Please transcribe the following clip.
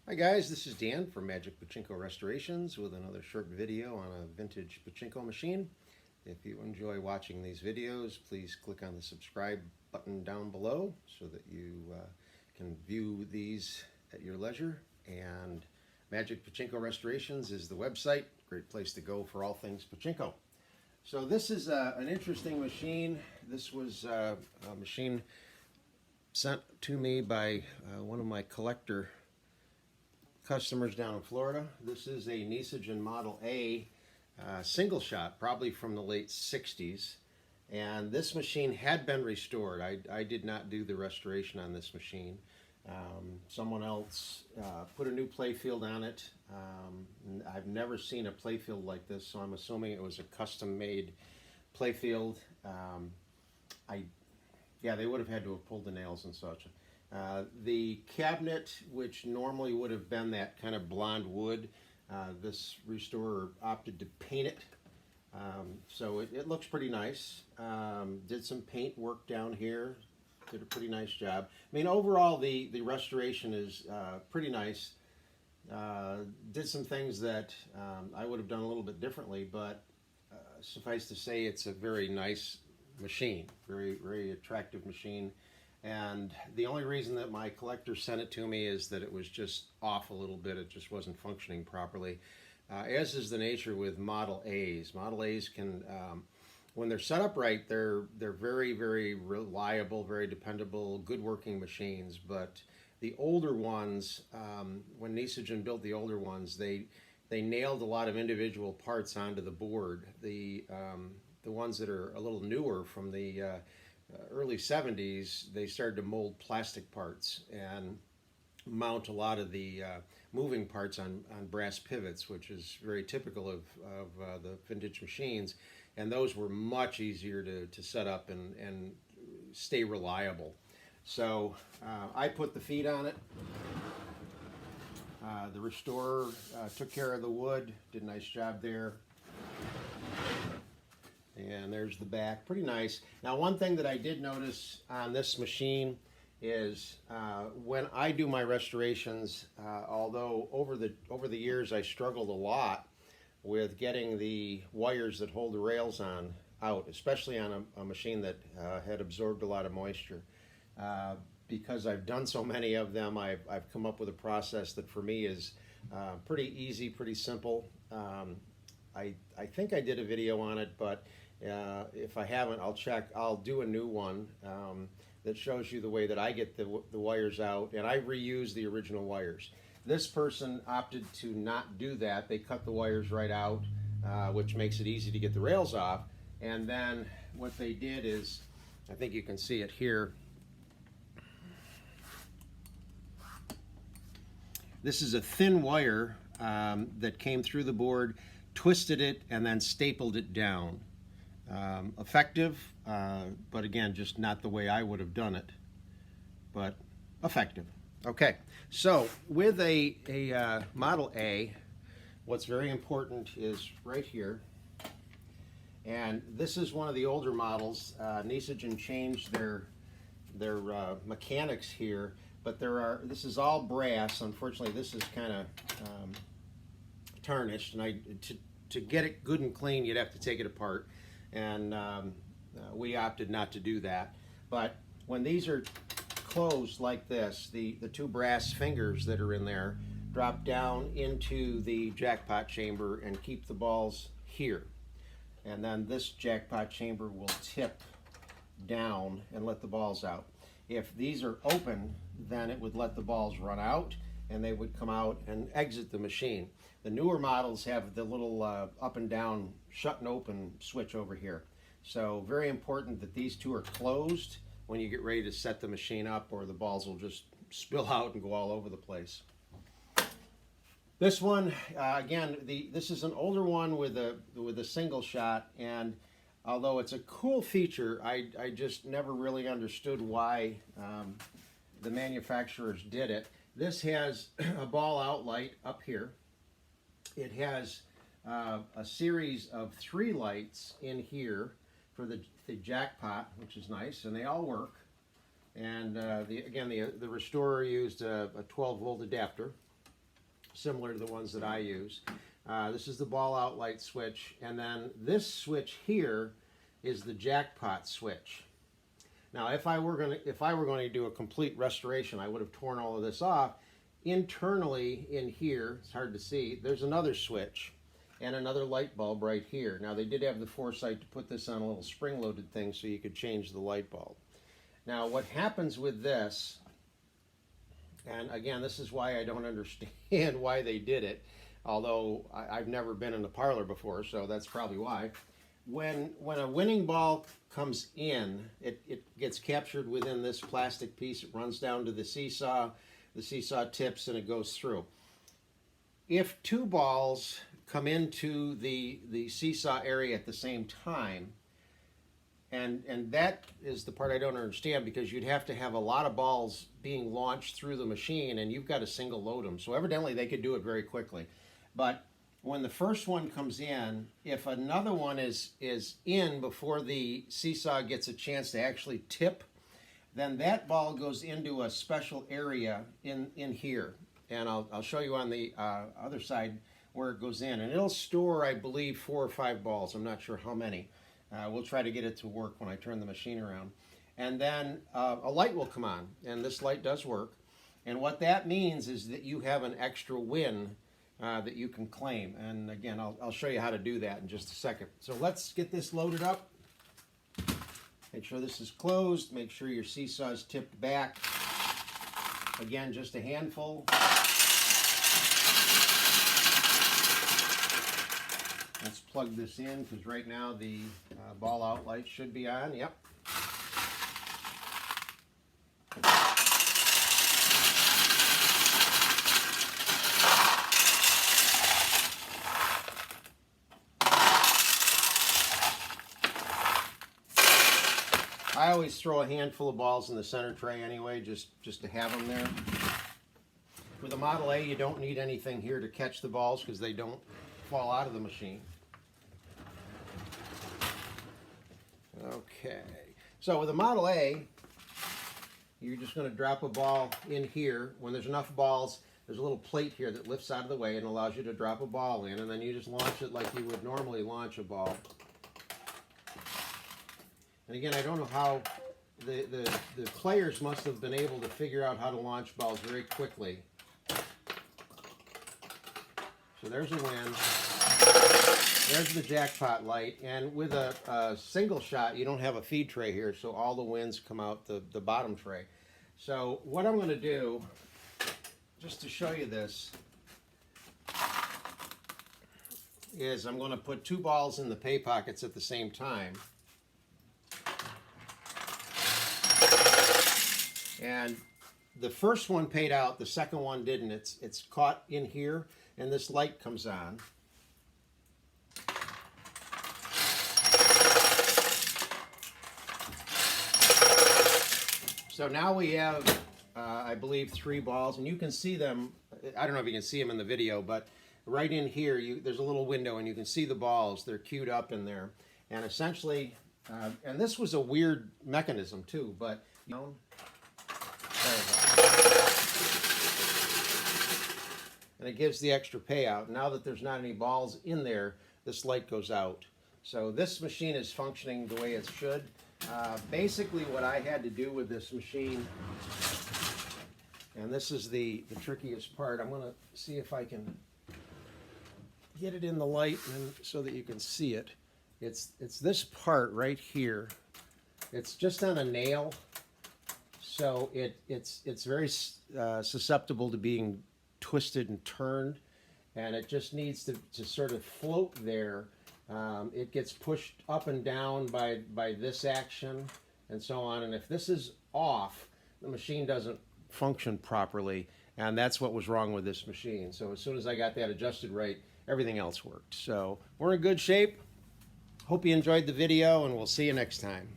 Hi guys, this is Dan from Magic Pachinko Restorations with another short video on a vintage pachinko machine. If you enjoy watching these videos, please click on the subscribe button down below so that you can view these at your leisure. And Magic Pachinko Restorations is the website, great place to go for all things pachinko. So this is an interesting machine. This was a machine sent to me by one of my collector customers down in Florida. This is a Nishijin Model A single shot, probably from the late 60s. And this machine had been restored. I did not do the restoration on this machine. Someone else put a new playfield on it. I've never seen a playfield like this, so I'm assuming it was a custom-made playfield. Yeah, they would have had to have pulled the nails and such. The cabinet, which normally would have been that kind of blonde wood, this restorer opted to paint it. So it looks pretty nice. Did some paint work down here. Did a pretty nice job. I mean, overall, the restoration is pretty nice. Did some things that I would have done a little bit differently, but suffice to say, it's a very nice machine. Very, very attractive machine. And the only reason that my collector sent it to me is that it was just off a little bit. It just wasn't functioning properly. As is the nature with Model A's. Model A's can, when they're set up right, they're very, very reliable, very dependable, good working machines. But the older ones, when Nishijin built the older ones, they nailed a lot of individual parts onto the board. The ones that are a little newer from the early 70s, they started to mold plastic parts and mount a lot of the moving parts on brass pivots, which is very typical of the vintage machines. And those were much easier to set up and stay reliable. So I put the feet on it. The restorer took care of the wood, did a nice job there. And there's the back, pretty nice. Now, one thing that I did notice on this machine is when I do my restorations, although over the years I struggled a lot with getting the wires that hold the rails on out, especially on a machine that had absorbed a lot of moisture. Because I've done so many of them, I've come up with a process that for me is pretty easy, pretty simple. I think I did a video on it, but if I haven't, I'll check. I'll do a new one that shows you the way that I get the wires out, and I reuse the original wires. This person opted to not do that. They cut the wires right out, which makes it easy to get the rails off. And then what they did is, I think you can see it here. This is a thin wire that came through the board, twisted it, and then stapled it down. Effective, but again, just not the way I would have done it, but effective. Okay, so with a Model A, what's very important is right here, and this is one of the older models. Nishijin changed their mechanics here, but this is all brass. Unfortunately, this is kind of tarnished, and to get it good and clean, you'd have to take it apart. And we opted not to do that. But when these are closed like this, the two brass fingers that are in there drop down into the jackpot chamber and keep the balls here. And then this jackpot chamber will tip down and let the balls out. If these are open, then it would let the balls run out and they would come out and exit the machine. The newer models have the little up and down shut and open switch over here. So very important that these two are closed when you get ready to set the machine up, or the balls will just spill out and go all over the place. This one, again, this is an older one with a single shot, and although it's a cool feature, I just never really understood why the manufacturers did it. This has a ball out light up here. It has a series of 3 lights in here for the jackpot, which is nice, and they all work. And again, the restorer used a 12-volt adapter. similar to the ones that I use. This is the ball out light switch, and then this switch here is the jackpot switch. Now, if I were going to do a complete restoration, I would have torn all of this off. Internally in here, it's hard to see, there's another switch and another light bulb right here. Now, they did have the foresight to put this on a little spring-loaded thing so you could change the light bulb. Now, what happens with this, and again, this is why I don't understand why they did it, although I've never been in the parlor before, so that's probably why. When a winning ball comes in, it gets captured within this plastic piece. It runs down to the seesaw tips, and it goes through. If two balls come into the seesaw area at the same time, and that is the part I don't understand, because you'd have to have a lot of balls being launched through the machine, and you've got to single load them. So evidently they could do it very quickly. But when the first one comes in, if another one is in before the seesaw gets a chance to actually tip, then that ball goes into a special area in here. And I'll show you on the other side where it goes in. And it'll store, I believe, 4 or 5 balls. I'm not sure how many. We'll try to get it to work when I turn the machine around. And then a light will come on, and this light does work. And what that means is that you have an extra win that you can claim. And again, I'll show you how to do that in just a second. So let's get this loaded up. Make sure this is closed. Make sure your seesaw is tipped back. Again, just a handful. Let's plug this in, because right now the ball out light should be on. Yep. I always throw a handful of balls in the center tray anyway, just to have them there. With a Model A, you don't need anything here to catch the balls, because they don't fall out of the machine. Okay, so with a Model A, you're just going to drop a ball in here. When there's enough balls, there's a little plate here that lifts out of the way and allows you to drop a ball in, and then you just launch it like you would normally launch a ball. And again, I don't know how the players must have been able to figure out how to launch balls very quickly. So there's a win. There's the jackpot light. And with a single shot, you don't have a feed tray here, so all the wins come out the bottom tray. So what I'm going to do, just to show you this, is I'm going to put 2 balls in the pay pockets at the same time. And the first one paid out, the second one didn't. It's caught in here, and this light comes on. So now we have, I believe, 3 balls, and you can see them. I don't know if you can see them in the video, but right in here, there's a little window, and you can see the balls. They're queued up in there. And essentially, and this was a weird mechanism too, but you know, and it gives the extra payout. Now that there's not any balls in there, this light goes out. So this machine is functioning the way it should. Basically what I had to do with this machine, and this is the trickiest part, I'm going to see if I can get it in the light so that you can see it. It's this part right here. It's just on a nail, so it's very susceptible to being twisted and turned, and it just needs to sort of float there. It gets pushed up and down by this action and so on, and if this is off, the machine doesn't function properly, and that's what was wrong with this machine. So as soon as I got that adjusted right, everything else worked. So we're in good shape. Hope you enjoyed the video, and we'll see you next time.